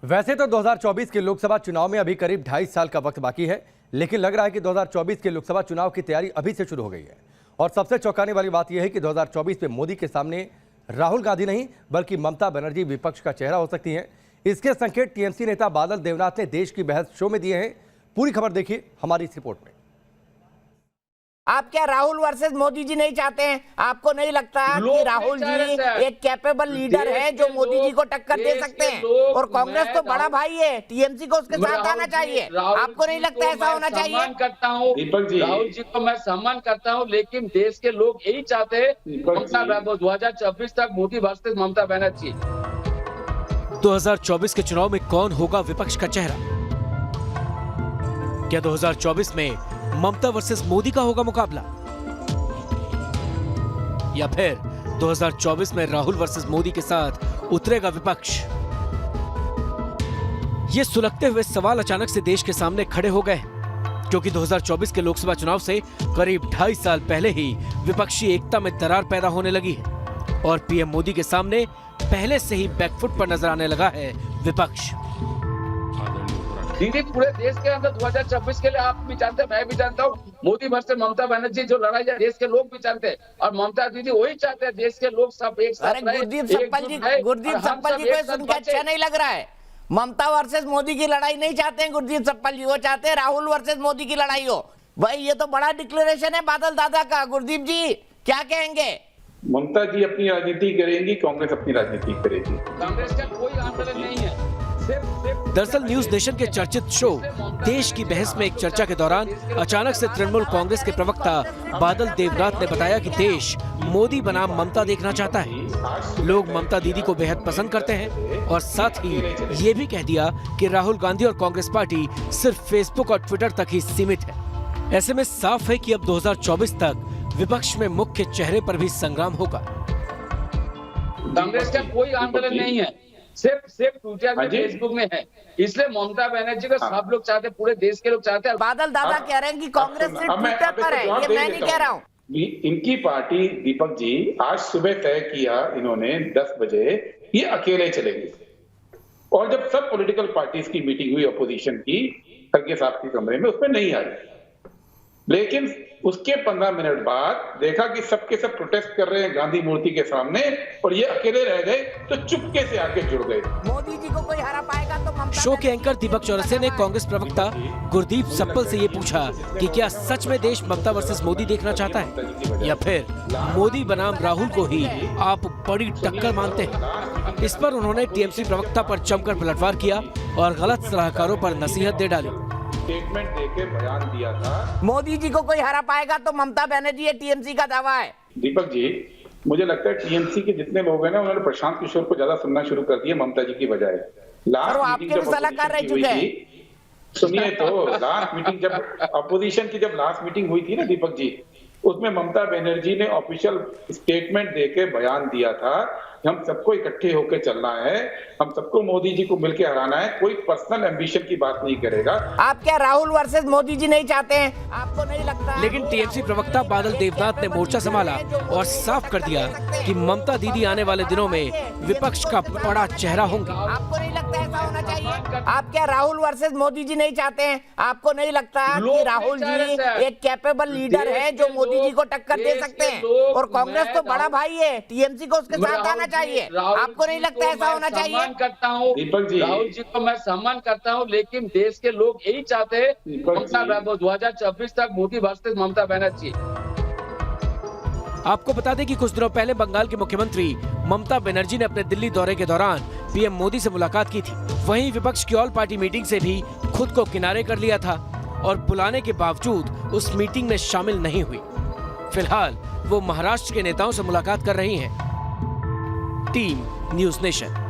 वैसे तो 2024 के लोकसभा चुनाव में अभी करीब 2.5 साल का वक्त बाकी है, लेकिन लग रहा है कि 2024 के लोकसभा चुनाव की तैयारी अभी से शुरू हो गई है। और सबसे चौंकाने वाली बात यह है कि 2024 में मोदी के सामने राहुल गांधी नहीं बल्कि ममता बनर्जी विपक्ष का चेहरा हो सकती हैं। इसके संकेत टीएमसी नेता बादल देवनाथ ने देश की बहस शो में दिए हैं। पूरी खबर देखिए हमारी इस रिपोर्ट में। आप क्या राहुल वर्सेस मोदी जी नहीं चाहते हैं? आपको नहीं लगता कि राहुल जी एक कैपेबल लीडर है जो मोदी जी को टक्कर दे सकते हैं? और कांग्रेस तो बड़ा भाई है, टीएमसी को उसके साथ आना चाहिए। आपको नहीं लगता ऐसा होना चाहिए? सम्मान करता हूँ दीपक जी, राहुल जी को मैं सम्मान करता हूँ, लेकिन देश के लोग यही चाहते हैं 2024 तक मोदी वर्सेस ममता बनर्जी। 2024 के चुनाव में कौन होगा विपक्ष का चेहरा? क्या 2024 में ममता वर्सेस मोदी का होगा मुकाबला, या फिर 2024 में राहुल वर्सेस मोदी के साथ उतरेगा विपक्ष? ये सुलगते हुए सवाल अचानक से देश के सामने खड़े हो गए, क्योंकि 2024 के लोकसभा चुनाव से करीब 2.5 साल पहले ही विपक्षी एकता में दरार पैदा होने लगी है और पीएम मोदी के सामने पहले से ही बैकफुट पर नजर आने लगा है विपक्ष। दीदी, पूरे देश के अंदर 2026 के लिए आप भी जानते हैं, मैं भी जानता हूँ, मोदी वर्सेस ममता बनर्जी जो लड़ाई है देश के लोग भी जानते हैं, और ममता दीदी वही चाहते हैं देश के लोग सब एक साथ रहे। गुरदीप सप्पल जी को सुनकर अच्छा नहीं लग रहा है। ममता वर्सेस मोदी की लड़ाई नहीं चाहते हैं गुरदीप सप्पल जी, वो चाहते हैं राहुल वर्सेस मोदी की लड़ाई हो। भाई ये तो बड़ा डिक्लेरेशन है बादल दादा का। गुरदीप जी क्या कहेंगे? ममता जी अपनी राजनीति करेंगी, कांग्रेस अपनी राजनीति करेगी। कांग्रेस का कोई आंदोलन नहीं है। दरअसल न्यूज नेशन के चर्चित शो देश की बहस में एक चर्चा के दौरान अचानक से तृणमूल कांग्रेस के प्रवक्ता बादल देवनाथ ने बताया कि देश मोदी बनाम ममता देखना चाहता है। लोग ममता दीदी को बेहद पसंद करते हैं और साथ ही ये भी कह दिया कि राहुल गांधी और कांग्रेस पार्टी सिर्फ फेसबुक और ट्विटर तक ही सीमित है। ऐसे में साफ है कि अब 2024 तक विपक्ष में मुख्य चेहरे पर भी संग्राम होगा। कांग्रेस का कोई आंदोलन नहीं है, सिर्फ ट्विटर में, फेसबुक में है, इसलिए ममता बनर्जी को सब लोग चाहते हैं, पूरे देश के लोग चाहते हैं। बादल दादा कह रहे हैं कि कांग्रेस सिर्फ ट्विटर पर है, ये मैं नहीं कह रहा हूँ। इनकी पार्टी दीपक जी आज सुबह तय किया इन्होंने 10 बजे ये अकेले चलेंगे, और जब सब पॉलिटिकल पार्टीज की मीटिंग हुई अपोजिशन की खड़गे साहब के कमरे में, उसमें नहीं आई। लेकिन उसके 15 मिनट बाद देखा कि सबके सब प्रोटेस्ट कर रहे हैं गांधी मूर्ति के सामने, और ये अकेले रह गए, तो चुपके से आके जुड़ गए। मोदी जी को कोई हरा पाएगा तो ममता। शो के एंकर दीपक चौरसिया ने कांग्रेस प्रवक्ता गुरदीप सप्पल से ये पूछा कि क्या सच में देश ममता वर्सेस मोदी देखना चाहता है, या फिर मोदी बनाम राहुल को ही आप बड़ी टक्कर मानते हैं? इस पर उन्होंने टीएमसी प्रवक्ता पर जमकर पलटवार किया और गलत सलाहकारों पर नसीहत दे डाली। स्टेटमेंट देके बयान दिया था, मोदी जी को कोई हरा पाएगा तो ममता बनर्जी, ये टीएमसी का दावा है। दीपक जी मुझे लगता है टीएमसी के जितने लोग हैं ना, उन्होंने प्रशांत किशोर को ज्यादा सुनना शुरू कर दिया ममता जी की बजाय। और वो आपके भी सलाहकार रह चुके हैं। सुनिए तो, लास्ट मीटिंग जब अपोजिशन की लास्ट मीटिंग हुई थी ना दीपक जी, उसमें ममता बनर्जी ने ऑफिशियल स्टेटमेंट देके बयान दिया था कि हम सबको इकट्ठे होकर चलना है, हम सबको मोदी जी को मिलकर हराना है, कोई पर्सनल एम्बिशन की बात नहीं करेगा। आप क्या राहुल वर्सेस मोदी जी नहीं चाहते हैं? आपको नहीं लगता? लेकिन टीएमसी प्रवक्ता बादल देवनाथ ने मोर्चा संभाला और साफ कर दिया कि ममता दीदी आने वाले दिनों में विपक्ष का बड़ा चेहरा होंगे। आपको नहीं लगता ऐसा होना चाहिए? आप क्या राहुल वर्सेस मोदी जी नहीं चाहते हैं? आपको नहीं लगता कि राहुल जी एक कैपेबल लीडर है जो मोदी जी को टक्कर दे सकते हैं? और कांग्रेस तो बड़ा भाई है, टीएमसी को उसके साथ आना चाहिए। आपको नहीं लगता ऐसा होना चाहिए? सम्मान करता हूँ दीपक जी, राहुल जी को मैं सम्मान करता हूँ, लेकिन देश के लोग यही चाहते हैं 2024 तक मोदी वर्सेस ममता बनर्जी। आपको बता दें कि कुछ दिनों पहले बंगाल के मुख्यमंत्री ममता बनर्जी ने अपने दिल्ली दौरे के दौरान पीएम मोदी से मुलाकात की थी। वहीं विपक्ष की ऑल पार्टी मीटिंग से भी खुद को किनारे कर लिया था और बुलाने के बावजूद उस मीटिंग में शामिल नहीं हुई। फिलहाल वो महाराष्ट्र के नेताओं से मुलाकात कर रही हैं। Team news nation.